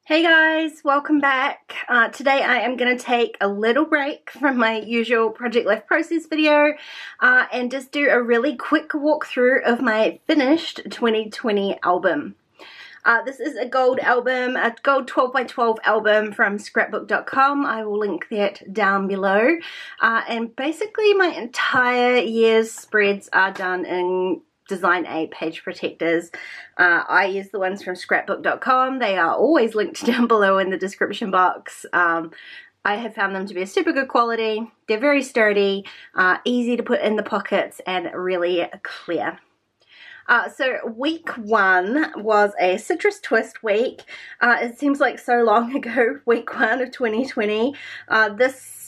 Hey guys, welcome back. Today I am going to take a little break from my usual Project Life process video and just do a really quick walkthrough of my finished 2020 album. This is a gold album, a gold 12 by 12 album from scrapbook.com. I will link that down below. And basically my entire year's spreads are done in Design A page protectors. I use the ones from scrapbook.com. They are always linked down below in the description box. I have found them to be a super good quality. They're very sturdy, easy to put in the pockets, and really clear. So week one was a citrus twist week. It seems like so long ago, week one of 2020.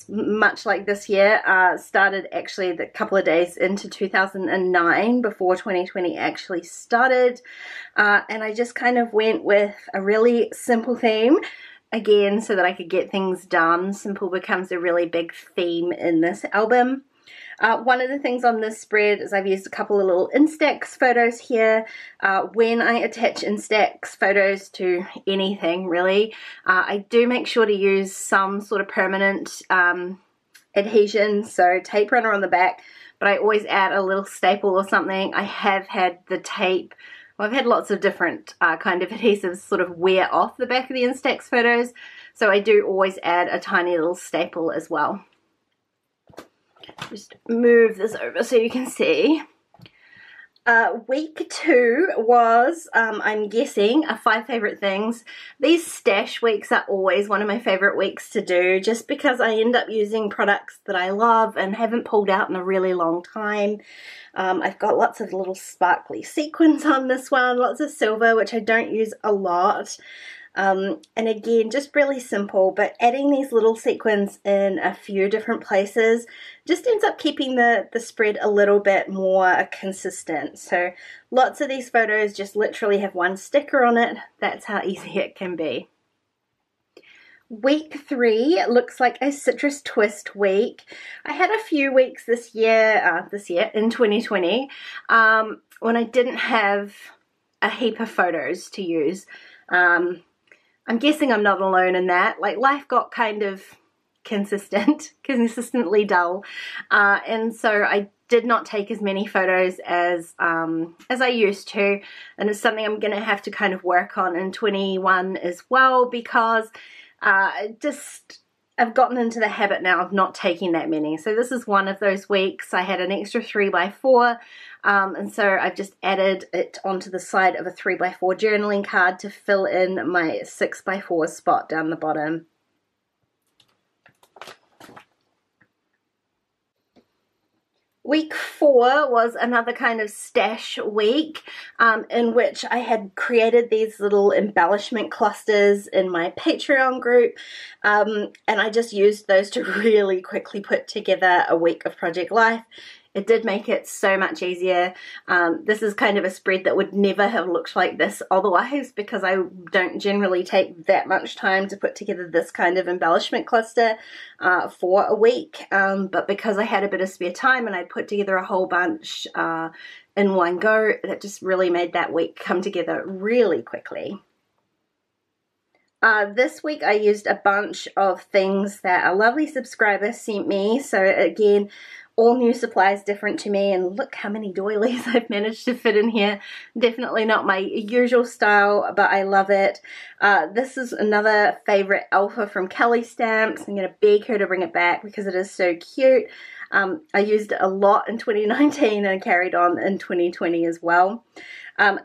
Much like this year, started actually a couple of days into 2009 before 2020 actually started. And I just kind of went with a really simple theme. Again, so that I could get things done. Simple becomes a really big theme in this album. One of the things on this spread is I've used a couple of little Instax photos here. When I attach Instax photos to anything really, I do make sure to use some sort of permanent adhesion, so tape runner on the back, but I always add a little staple or something. I have had the tape, well, I've had lots of different kind of adhesives sort of wear off the back of the Instax photos, so I do always add a tiny little staple as well. Just move this over so you can see. Week two was, I'm guessing, 5 favorite things. These stash weeks are always one of my favorite weeks to do, just because I end up using products that I love and haven't pulled out in a really long time. I've got lots of little sparkly sequins on this one, lots of silver, which I don't use a lot. And again, just really simple, but adding these little sequins in a few different places just ends up keeping the spread a little bit more consistent. So lots of these photos just literally have one sticker on it. That's how easy it can be. Week three looks like a citrus twist week. I had a few weeks this year in 2020, when I didn't have a heap of photos to use. I'm guessing I'm not alone in that. Like, life got kind of consistently dull, and so I did not take as many photos as I used to, and it's something I'm going to have to kind of work on in 21 as well, because I've gotten into the habit now of not taking that many. So this is one of those weeks. I had an extra 3x4, and so I've just added it onto the side of a 3x4 journaling card to fill in my 6x4 spot down the bottom. Week four was another kind of stash week, in which I had created these little embellishment clusters in my Patreon group, and I just used those to really quickly put together a week of Project Life. It did make it so much easier. This is kind of a spread that would never have looked like this otherwise, because I don't generally take that much time to put together this kind of embellishment cluster for a week. But because I had a bit of spare time and I put together a whole bunch in one go, that just really made that week come together really quickly. This week I used a bunch of things that a lovely subscriber sent me. So again, all new supplies, different to me, and look how many doilies I've managed to fit in here. Definitely not my usual style, but I love it. This is another favorite alpha from Kelly Stamps. I'm going to beg her to bring it back because it is so cute. I used it a lot in 2019 and carried on in 2020 as well.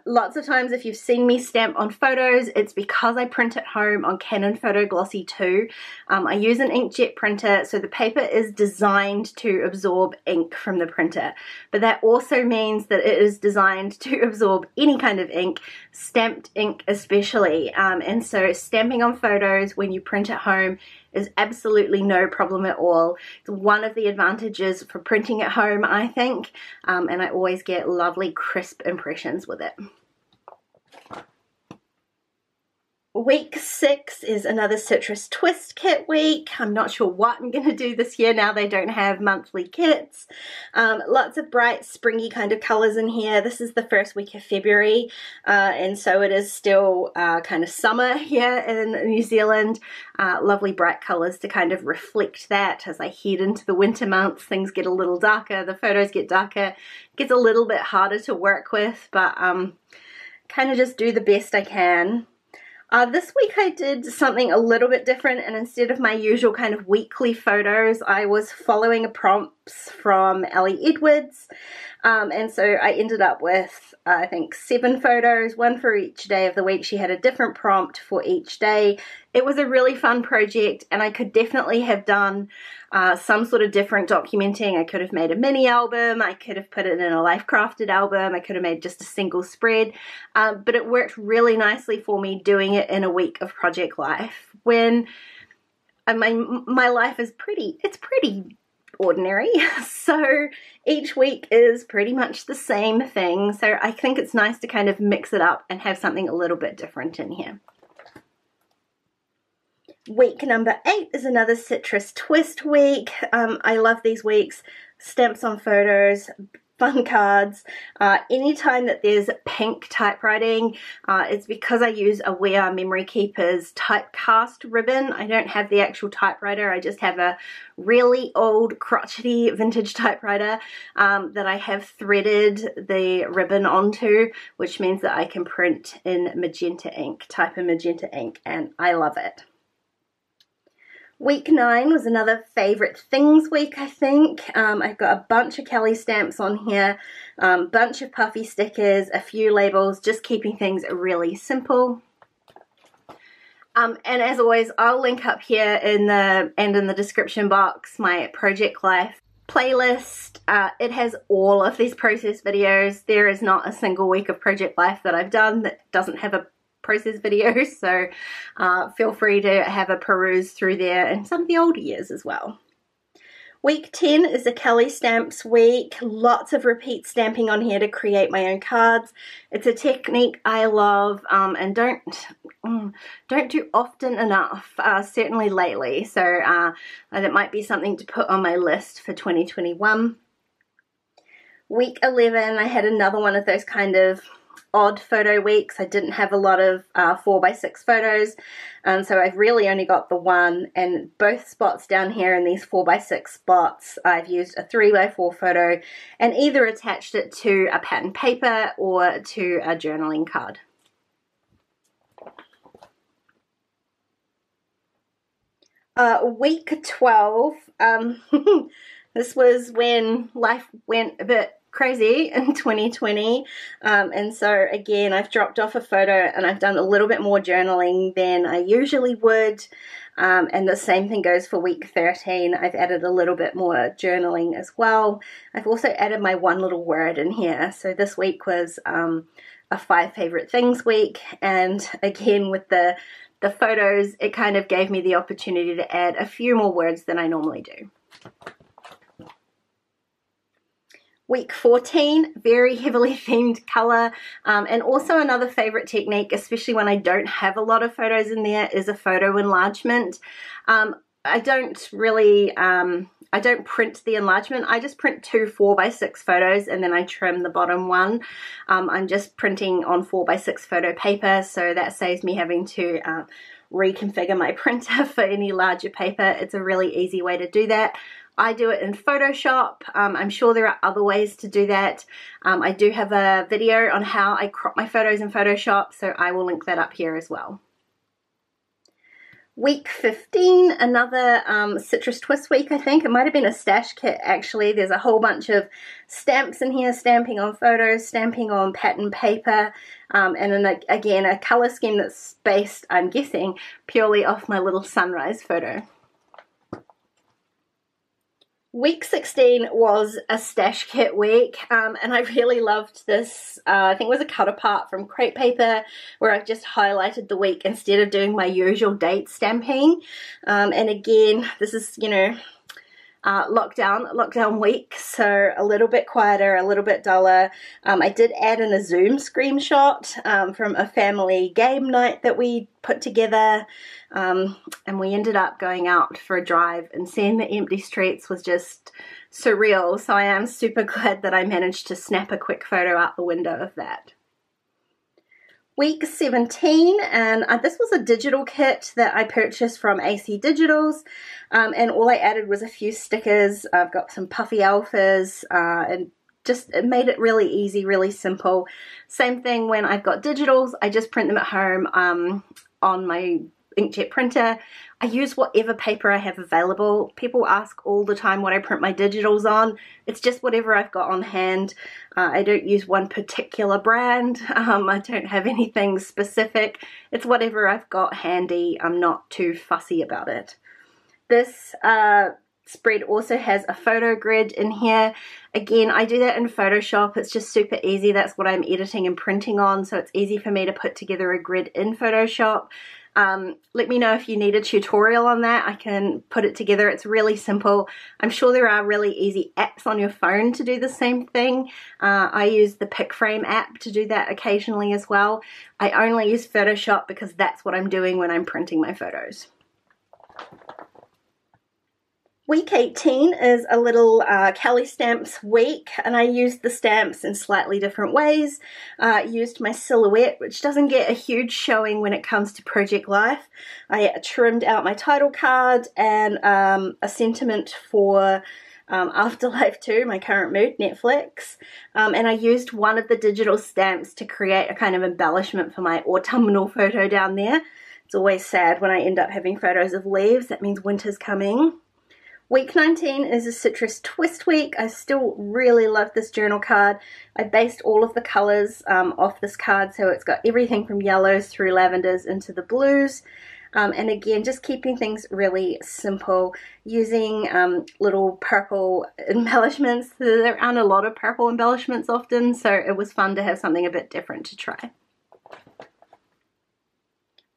Lots of times if you've seen me stamp on photos, it's because I print at home on Canon Photo Glossy 2. I use an inkjet printer, so the paper is designed to absorb ink from the printer. But that also means that it is designed to absorb any kind of ink, stamped ink especially. And so stamping on photos when you print at home is absolutely no problem at all. It's one of the advantages for printing at home, I think, and I always get lovely crisp impressions with it. Week 6 is another citrus twist kit week. I'm not sure what I'm going to do this year now they don't have monthly kits. Lots of bright springy kind of colors in here. This is the first week of February and so it is still kind of summer here in New Zealand. Lovely bright colors to kind of reflect that. As I head into the winter months, things get a little darker, the photos get darker, it gets a little bit harder to work with, but kind of just do the best I can. This week I did something a little bit different, and instead of my usual kind of weekly photos, I was following prompts from Ellie Edwards, and so I ended up with I think 7 photos, one for each day of the week. She had a different prompt for each day. It was a really fun project, and I could definitely have done some sort of different documenting. I could have made a mini album, I could have put it in a life crafted album, I could have made just a single spread, but it worked really nicely for me doing it in a week of project life when my life is pretty ordinary, so each week is pretty much the same thing, so I think it's nice to kind of mix it up and have something a little bit different in here. Week number 8 is another citrus twist week. I love these weeks. Stamps on photos, fun cards. Anytime that there's pink typewriting, it's because I use a We Are Memory Keepers typecast ribbon. I don't have the actual typewriter, I just have a really old crotchety vintage typewriter that I have threaded the ribbon onto, which means that I can print in magenta ink, type in magenta ink, and I love it. Week 9 was another favourite things week, I think. I've got a bunch of Kelly stamps on here, bunch of puffy stickers, a few labels, just keeping things really simple. And as always, I'll link up here in the description box my Project Life playlist. It has all of these process videos. There is not a single week of Project Life that I've done that doesn't have a process videos, so feel free to have a peruse through there and some of the older years as well. Week 10 is a Kelly Stamps week. Lots of repeat stamping on here to create my own cards. It's a technique I love and don't do often enough, certainly lately, so that might be something to put on my list for 2021. Week 11, I had another one of those kind of odd photo weeks. I didn't have a lot of 4x6 photos, so I've really only got the one, and both spots down here in these 4x6 spots I've used a 3x4 photo and either attached it to a pattern paper or to a journaling card. Week 12, this was when life went a bit crazy in 2020, and so again I've dropped off a photo and I've done a little bit more journaling than I usually would, and the same thing goes for week 13. I've added a little bit more journaling as well. I've also added my one little word in here, so this week was a 5 favorite things week, and again with the photos it kind of gave me the opportunity to add a few more words than I normally do. Week 14, very heavily themed colour, and also another favourite technique, especially when I don't have a lot of photos in there, is a photo enlargement. I don't print the enlargement, I just print 2 4x6 photos and then I trim the bottom one. I'm just printing on 4x6 photo paper, so that saves me having to reconfigure my printer for any larger paper. It's a really easy way to do that. I do it in Photoshop. I'm sure there are other ways to do that. I do have a video on how I crop my photos in Photoshop, so I will link that up here as well. Week 15, another citrus twist week, I think. It might have been a stash kit actually. There's a whole bunch of stamps in here, stamping on photos, stamping on pattern paper, and then again a colour scheme that's based, I'm guessing, purely off my little sunrise photo. Week 16 was a stash kit week, and I really loved this. I think it was a cut apart from crepe paper where I've just highlighted the week instead of doing my usual date stamping. And again, this is, you know, lockdown week, so a little bit quieter, a little bit duller. I did add in a Zoom screenshot from a family game night that we put together, and we ended up going out for a drive, and seeing the empty streets was just surreal, so I am super glad that I managed to snap a quick photo out the window of that. Week 17, and this was a digital kit that I purchased from AC Digitals, and all I added was a few stickers. I've got some puffy alphas, and just it made it really easy, really simple. Same thing when I've got digitals, I just print them at home on my inkjet printer. I use whatever paper I have available. People ask all the time what I print my digitals on. It's just whatever I've got on hand. I don't use one particular brand. I don't have anything specific. It's whatever I've got handy. I'm not too fussy about it. This spread also has a photo grid in here. Again, I do that in Photoshop. It's just super easy. That's what I'm editing and printing on, so it's easy for me to put together a grid in Photoshop. Let me know if you need a tutorial on that. I can put it together. It's really simple. I'm sure there are really easy apps on your phone to do the same thing. I use the PicFrame app to do that occasionally as well. I only use Photoshop because that's what I'm doing when I'm printing my photos. Week 18 is a little Kelly Stamps week, and I used the stamps in slightly different ways. Used my silhouette, which doesn't get a huge showing when it comes to Project Life. I trimmed out my title card and a sentiment for Afterlife 2, my current mood, Netflix. And I used one of the digital stamps to create a kind of embellishment for my autumnal photo down there. It's always sad when I end up having photos of leaves. That means winter's coming. Week 19 is a citrus twist week. I still really love this journal card. I based all of the colors off this card, so it's got everything from yellows through lavenders into the blues. And again, just keeping things really simple, using little purple embellishments. There aren't a lot of purple embellishments often, so it was fun to have something a bit different to try.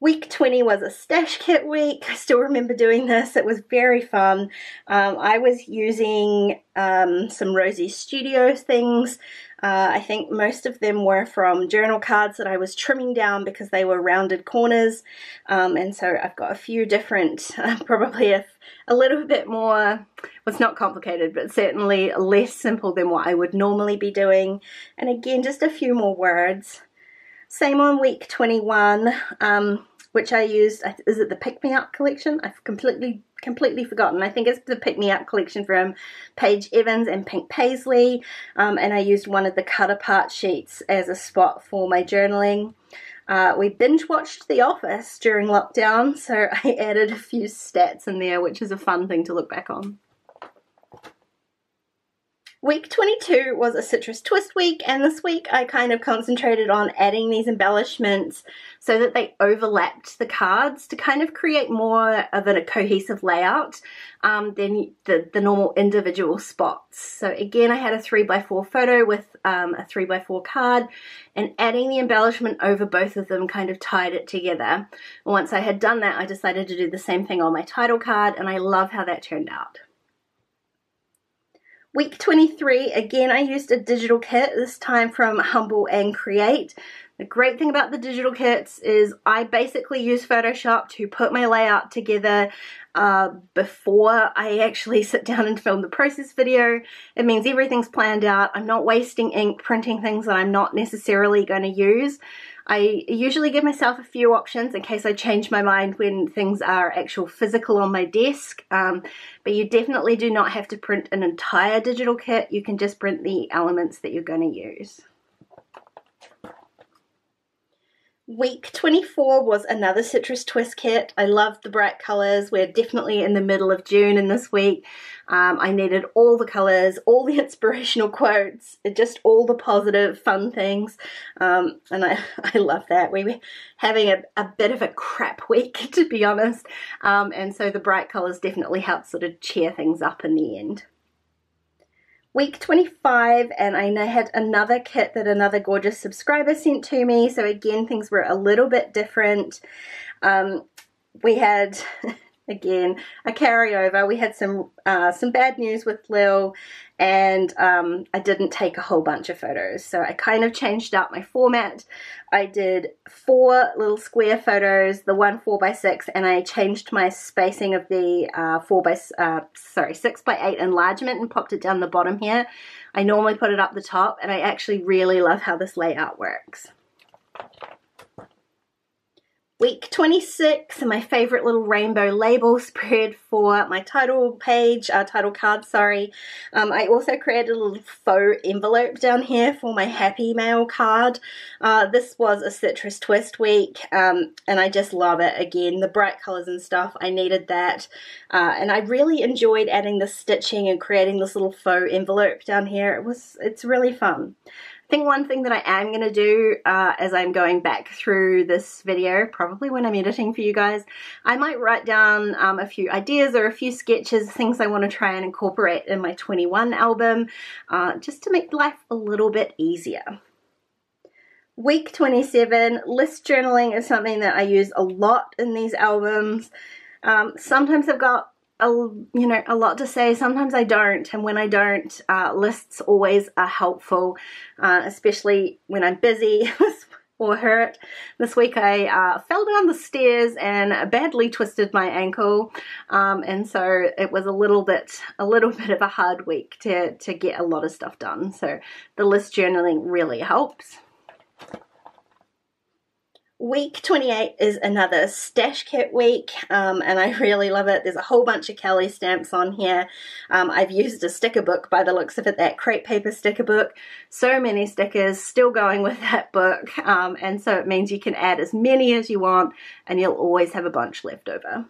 Week 20 was a stash kit week. I still remember doing this. It was very fun. I was using some Rosie Studio things. I think most of them were from journal cards that I was trimming down because they were rounded corners. And so I've got a few different, probably a little bit more, well, it's not complicated, but certainly less simple than what I would normally be doing. And again, just a few more words. Same on week 21. Which I used, is it the Pick Me Up collection? I've completely forgotten. I think it's the Pick Me Up collection from Paige Evans and Pink Paisley. And I used one of the cut apart sheets as a spot for my journaling. We binge watched The Office during lockdown, so I added a few stats in there, which is a fun thing to look back on. Week 22 was a citrus twist week, and this week I kind of concentrated on adding these embellishments so that they overlapped the cards to kind of create more of a cohesive layout than the normal individual spots. So again, I had a 3x4 photo with a 3x4 card, and adding the embellishment over both of them kind of tied it together. Once I had done that, I decided to do the same thing on my title card, and I love how that turned out. Week 23, again, I used a digital kit, this time from Humble and Create. The great thing about the digital kits is I basically use Photoshop to put my layout together before I actually sit down and film the process video. It means everything's planned out. I'm not wasting ink printing things that I'm not necessarily going to use. I usually give myself a few options in case I change my mind when things are actual physical on my desk, but you definitely do not have to print an entire digital kit. You can just print the elements that you're going to use. Week 24 was another citrus twist kit. I loved the bright colors. We're definitely in the middle of June in this week. I needed all the colors, all the inspirational quotes, just all the positive fun things, and I love that. We were having a bit of a crap week, to be honest, and so the bright colors definitely helped sort of cheer things up in the end. Week 25, and I had another kit that another gorgeous subscriber sent to me, so again things were a little bit different. We had Again, a carryover. We had some bad news with Lil, and I didn't take a whole bunch of photos, so I kind of changed up my format. I did 4 little square photos, the one 4x6, and I changed my spacing of the 6x8 enlargement and popped it down the bottom here. I normally put it up the top, and I actually really love how this layout works. Week 26, my favorite little rainbow label spread for my title page, title card, sorry. I also created a little faux envelope down here for my Happy Mail card. This was a citrus twist week, and I just love it. Again, the bright colors and stuff, I needed that. And I really enjoyed adding the stitching and creating this little faux envelope down here. It's really fun. I think one thing that I am going to do as I'm going back through this video, probably when I'm editing for you guys, I might write down a few ideas or a few sketches, things I want to try and incorporate in my 21 album, just to make life a little bit easier. Week 27, list journaling is something that I use a lot in these albums. Sometimes I've got a lot to say, sometimes I don't, and when I don't, lists always are helpful, especially when I'm busy or hurt. This week I fell down the stairs and badly twisted my ankle, and so it was a little bit of a hard week to get a lot of stuff done, so the list journaling really helps. Week 28 is another stash kit week, and I really love it. There's a whole bunch of Kelly stamps on here. I've used a sticker book by the looks of it, that crepe paper sticker book. So many stickers, still going with that book, and so it means you can add as many as you want, and you'll always have a bunch left over.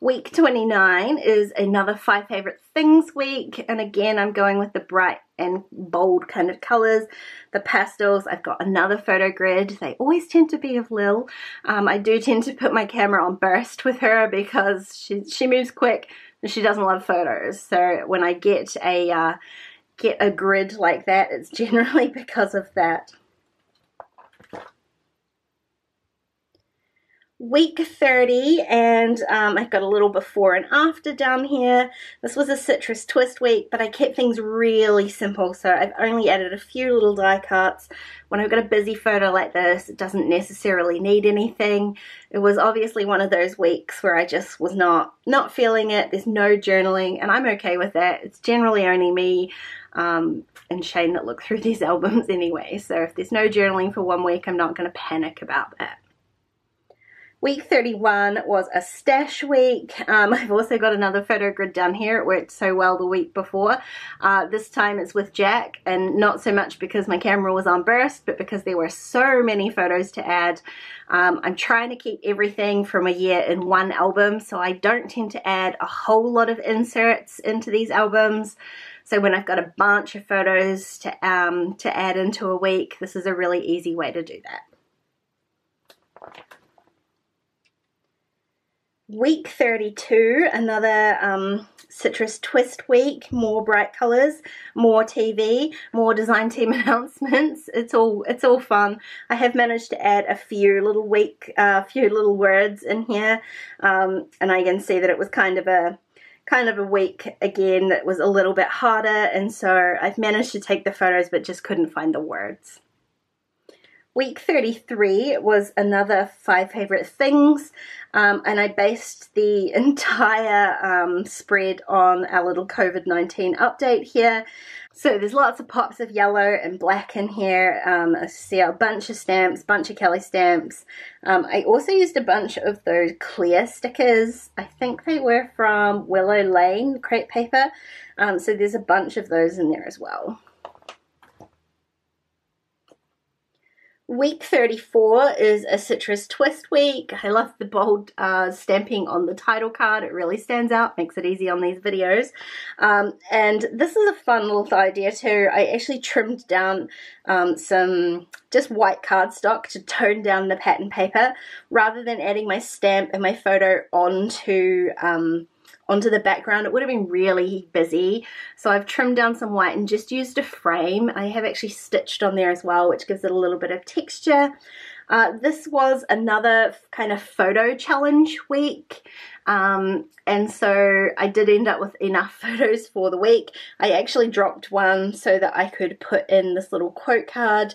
Week 29 is another 5 favorite things week, and again I'm going with the bright and bold kind of colors, the pastels. I've got another photo grid. They always tend to be of Lil. I do tend to put my camera on burst with her because she moves quick and she doesn't love photos. So when I get a grid like that, it's generally because of that. Week 30, and I've got a little before and after down here. This was a citrus twist week, but I kept things really simple, so I've only added a few little die cuts. When I've got a busy photo like this, it doesn't necessarily need anything. It was obviously one of those weeks where I just was not feeling it. There's no journaling, and I'm okay with that. It's generally only me and Shane that look through these albums anyway, so if there's no journaling for one week, I'm not going to panic about that. Week 31 was a stash week. I've also got another photo grid down here. It worked so well the week before. This time it's with Jack, and not so much because my camera was on burst, but because there were so many photos to add. I'm trying to keep everything from a year in one album, so I don't tend to add a whole lot of inserts into these albums. So when I've got a bunch of photos to add into a week, this is a really easy way to do that. Week 32, another citrus twist week, more bright colors, more TV, more design team announcements. It's all fun. I have managed to add a few little words in here, and I can see that it was kind of a week again that was a little bit harder, and so I've managed to take the photos but just couldn't find the words. Week 33 was another 5 favorite things, and I based the entire spread on our little COVID-19 update here. So there's lots of pops of yellow and black in here. I see a bunch of stamps, bunch of Kelly stamps. I also used a bunch of those clear stickers. I think they were from Willow Lane crepe paper. So there's a bunch of those in there as well. Week 34 is a citrus twist week. I love the bold stamping on the title card. It really stands out, makes it easy on these videos. And this is a fun little idea too. I actually trimmed down some just white cardstock to tone down the pattern paper rather than adding my stamp and my photo onto the background. It would have been really busy, so I've trimmed down some white and just used a frame. I have actually stitched on there as well, which gives it a little bit of texture. This was another kind of photo challenge week, and so I did end up with enough photos for the week. I actually dropped one so that I could put in this little quote card.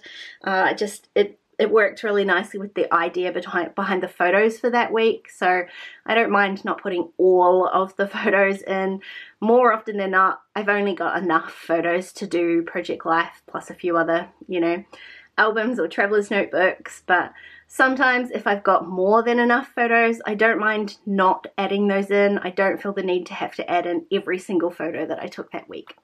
It worked really nicely with the idea behind the photos for that week, so I don't mind not putting all of the photos in. More often than not, I've only got enough photos to do Project Life plus a few other, you know, albums or traveler's notebooks, but sometimes if I've got more than enough photos, I don't mind not adding those in. I don't feel the need to have to add in every single photo that I took that week.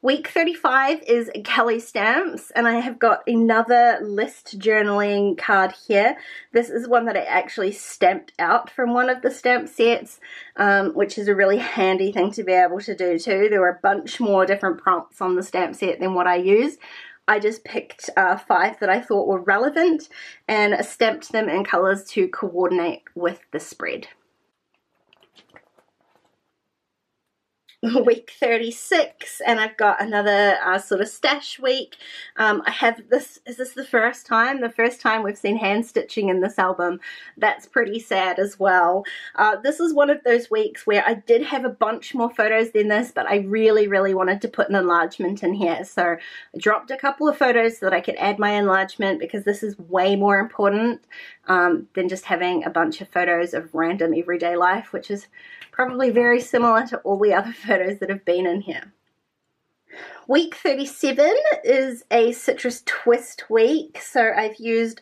Week 35 is Kelly stamps, and I have got another list journaling card here. This is one that I actually stamped out from one of the stamp sets, which is a really handy thing to be able to do too. There were a bunch more different prompts on the stamp set than what I used. I just picked 5 that I thought were relevant and stamped them in colours to coordinate with the spread. Week 36, and I've got another sort of stash week. I have this, is this the first time? The first time we've seen hand stitching in this album. That's pretty sad as well. This is one of those weeks where I did have a bunch more photos than this, but I really wanted to put an enlargement in here. So I dropped a couple of photos so that I could add my enlargement, because this is way more important than just having a bunch of photos of random everyday life, which is probably very similar to all the other photos that have been in here. Week 37 is a citrus twist week, so I used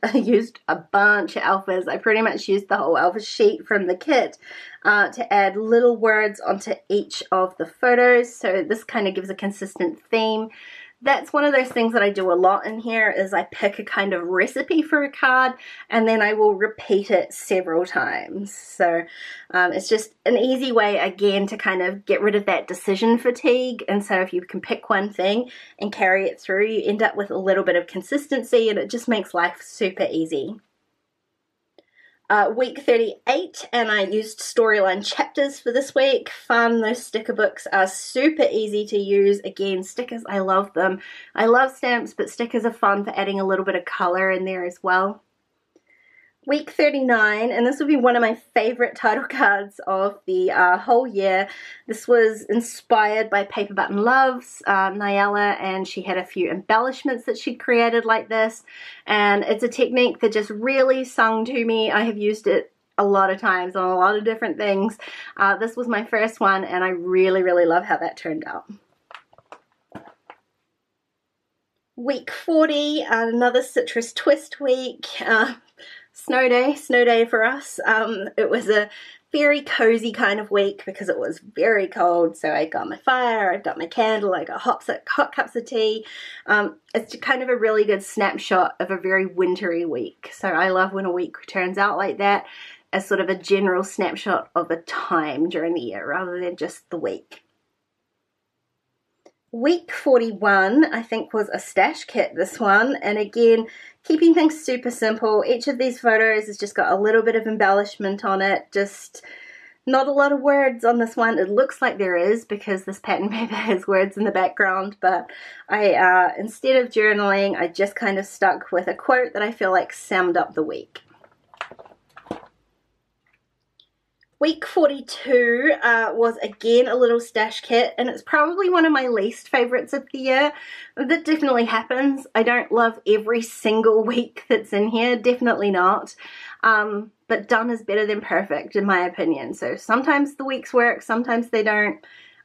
a bunch of alphas. I pretty much used the whole alpha sheet from the kit to add little words onto each of the photos, so this kind of gives a consistent theme. That's one of those things that I do a lot in here, is I pick a kind of recipe for a card and then I will repeat it several times. So it's just an easy way, again, to kind of get rid of that decision fatigue. And so if you can pick one thing and carry it through, you end up with a little bit of consistency, and it just makes life super easy. Week 38, and I used storyline chapters for this week. Fun. Those sticker books are super easy to use. Again, stickers, I love them. I love stamps, but stickers are fun for adding a little bit of color in there as well. Week 39, and this will be one of my favorite title cards of the whole year. This was inspired by Paper Button Loves, Nyala, and she had a few embellishments that she'd created like this, and it's a technique that just really sung to me. I have used it a lot of times on a lot of different things. This was my first one, and I really love how that turned out. Week 40, another citrus twist week. Snow day for us. It was a very cozy kind of week because it was very cold, so I got my fire, I got my candle, I got hot cups of tea. It's kind of a really good snapshot of a very wintry week, so I love when a week turns out like that, as sort of a general snapshot of a time during the year rather than just the week. Week 41, I think, was a stash kit, this one, and again, keeping things super simple. Each of these photos has just got a little bit of embellishment on it, just not a lot of words on this one. It looks like there is because this pattern paper has words in the background, but I, instead of journaling, I just kind of stuck with a quote that I feel like summed up the week. Week 42 was again a little stash kit, and it's probably one of my least favorites of the year. That definitely happens. I don't love every single week that's in here, definitely not. But done is better than perfect in my opinion. So sometimes the weeks work, sometimes they don't.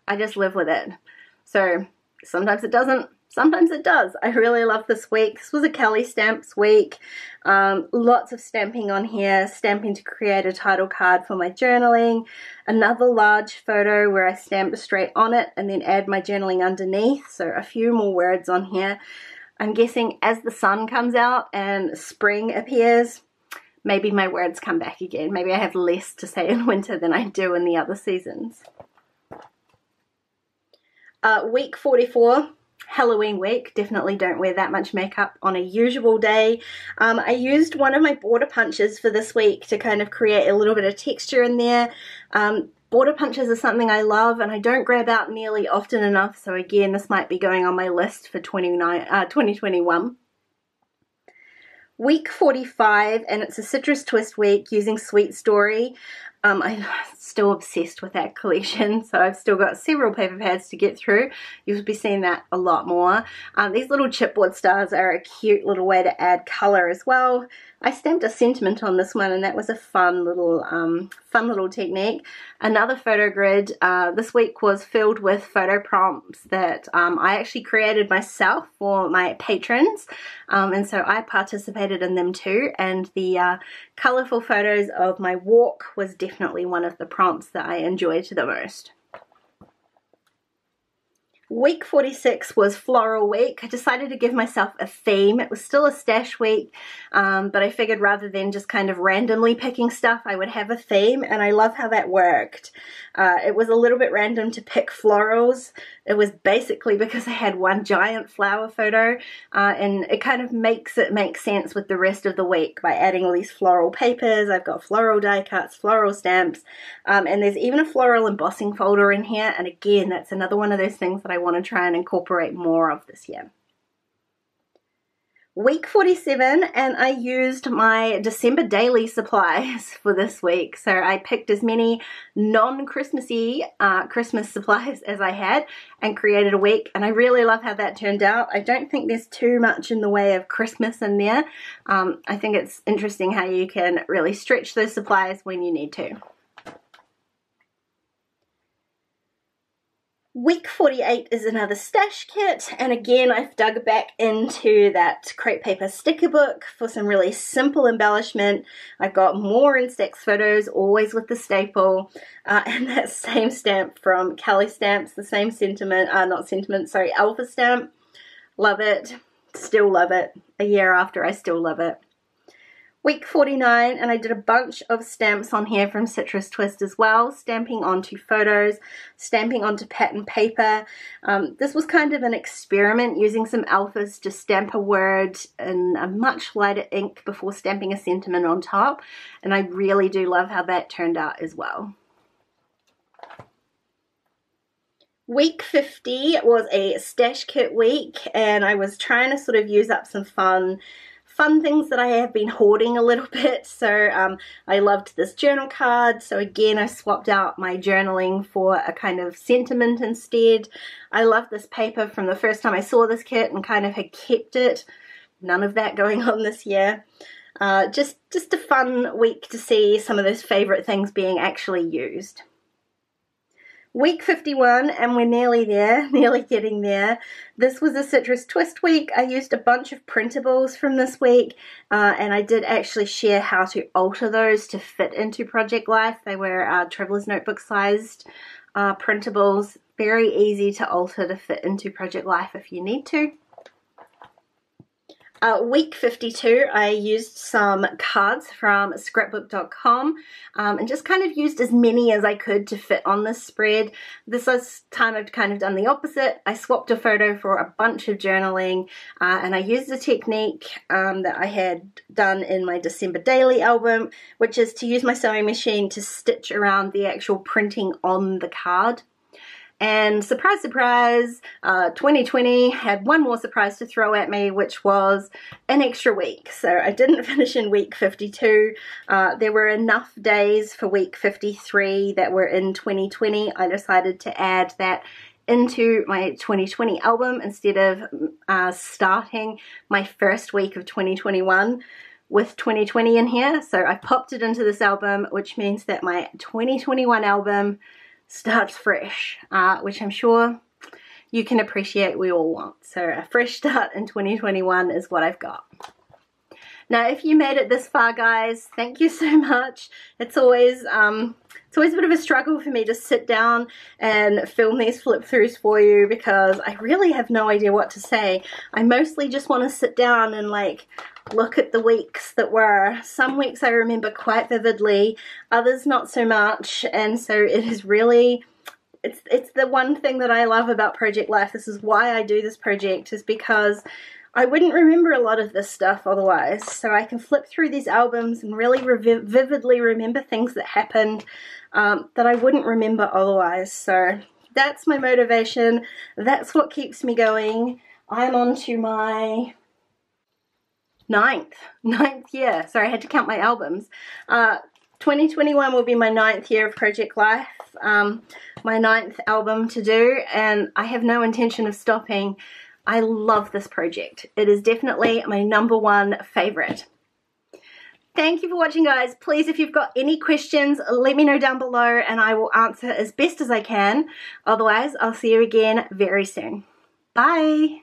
I just live with it. So sometimes it doesn't, sometimes it does. I really love this week. This was a Kelly stamps week. Lots of stamping on here, stamping to create a title card for my journaling. Another large photo where I stamp straight on it and then add my journaling underneath. So a few more words on here. I'm guessing as the sun comes out and spring appears, maybe my words come back again. Maybe I have less to say in winter than I do in the other seasons. Week 44. Halloween week. Definitely don't wear that much makeup on a usual day. I used one of my border punches for this week to kind of create a little bit of texture in there. Border punches are something I love and I don't grab out nearly often enough, so again this might be going on my list for 2021. Week 45, and it's a citrus twist week using Sweet Story. I'm still obsessed with that collection, so I've still got several paper pads to get through. You'll be seeing that a lot more. These little chipboard stars are a cute little way to add color as well. I stamped a sentiment on this one, and that was a fun little technique. Another photo grid this week was filled with photo prompts that I actually created myself for my patrons, and so I participated in them too, and the colorful photos of my walk was definitely one of the prompts that I enjoyed the most. Week 46 was floral week. I decided to give myself a theme. It was still a stash week, but I figured rather than just kind of randomly picking stuff, I would have a theme, and I love how that worked. It was a little bit random to pick florals. It was basically because I had one giant flower photo, and it kind of makes it make sense with the rest of the week by adding all these floral papers. I've got floral die cuts, floral stamps, and there's even a floral embossing folder in here, and again, that's another one of those things that I want to try and incorporate more of this year. Week 47, and I used my December daily supplies for this week. So I picked as many non-Christmassy Christmas supplies as I had and created a week, and I really love how that turned out. I don't think there's too much in the way of Christmas in there. I think it's interesting how you can really stretch those supplies when you need to. Week 48 is another stash kit, and again I've dug back into that crepe paper sticker book for some really simple embellishment. I've got more Instax photos, always with the staple, and that same stamp from Kelly Stamps, the same sentiment, Alpha stamp. Love it, still love it. A year after, I still love it. Week 49, and I did a bunch of stamps on here from Citrus Twist as well, stamping onto photos, stamping onto pattern paper. This was kind of an experiment using some alphas to stamp a word in a much lighter ink before stamping a sentiment on top, and I really do love how that turned out as well. Week 50 was a stash kit week, and I was trying to sort of use up some fun things that I have been hoarding a little bit. So I loved this journal card, so again I swapped out my journaling for a kind of sentiment instead. I love this paper from the first time I saw this kit and kind of had kept it. None of that going on this year. Just a fun week to see some of those favorite things being actually used. Week 51, and we're nearly there, nearly getting there. This was a Citrus Twist week. I used a bunch of printables from this week, and I did actually share how to alter those to fit into Project Life. They were Traveler's Notebook sized printables. Very easy to alter to fit into Project Life if you need to. Week 52, I used some cards from scrapbook.com and just kind of used as many as I could to fit on this spread. This time I've kind of done the opposite. I swapped a photo for a bunch of journaling, and I used a technique that I had done in my December daily album, which is to use my sewing machine to stitch around the actual printing on the card. And surprise, surprise, 2020 had one more surprise to throw at me, which was an extra week. So I didn't finish in week 52. There were enough days for week 53 that were in 2020. I decided to add that into my 2020 album instead of starting my first week of 2021 with 2020 in here. So I popped it into this album, which means that my 2021 album starts fresh, which I'm sure you can appreciate we all want. So a fresh start in 2021 is what I've got. Now, if you made it this far, guys, thank you so much. It's always a bit of a struggle for me to sit down and film these flip throughs for you because I really have no idea what to say. I mostly just want to sit down and like look at the weeks that were. Some weeks I remember quite vividly, others not so much, and so it is really, it's the one thing that I love about Project Life. This is why I do this project, is because I wouldn't remember a lot of this stuff otherwise. So I can flip through these albums and really vividly remember things that happened that I wouldn't remember otherwise. So that's my motivation. That's what keeps me going. I'm on to my ninth year. Sorry, I had to count my albums. 2021 will be my 9th year of Project Life, my 9th album to do, and I have no intention of stopping. I love this project. It is definitely my #1 favorite. Thank you for watching, guys. Please, if you've got any questions, let me know down below and I will answer as best as I can. Otherwise, I'll see you again very soon. Bye.